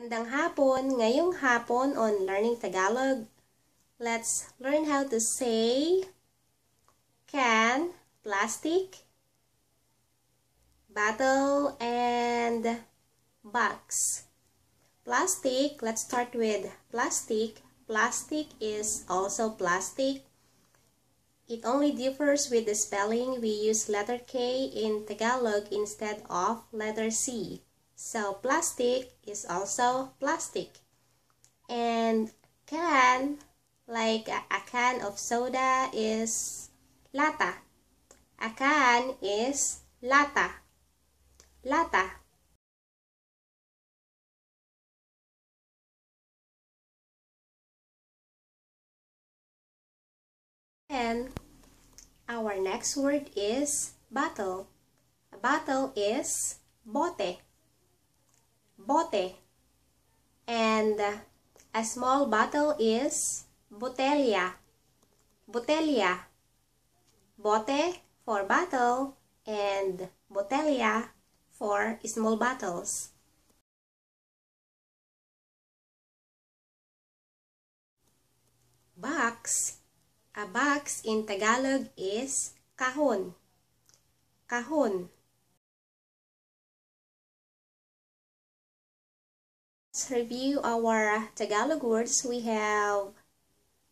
Magandang hapon! Ngayong hapon on Learning Tagalog, let's learn how to say can, plastic, bottle, and box. Plastic, let's start with plastic. Plastic is also plastic. It only differs with the spelling. We use letter K in Tagalog instead of letter C. So plastic is also plastic. And can, like a can of soda, is lata. A can is lata. Lata. And our next word is bottle. A bottle is bote. Bote. And a small bottle is botella. Botella. Bote for bottle and botella for small bottles. Box. A box in Tagalog is kahon. Kahon. Let's review our Tagalog words. We have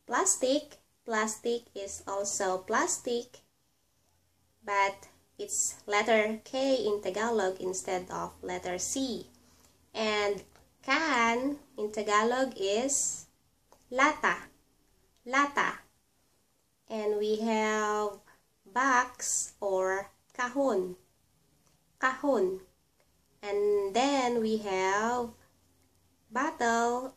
plastic. Plastic is also plastic, but it's letter K in Tagalog instead of letter C. And can in Tagalog is lata. Lata. And we have box or kahon. Kahon. And then we have bottle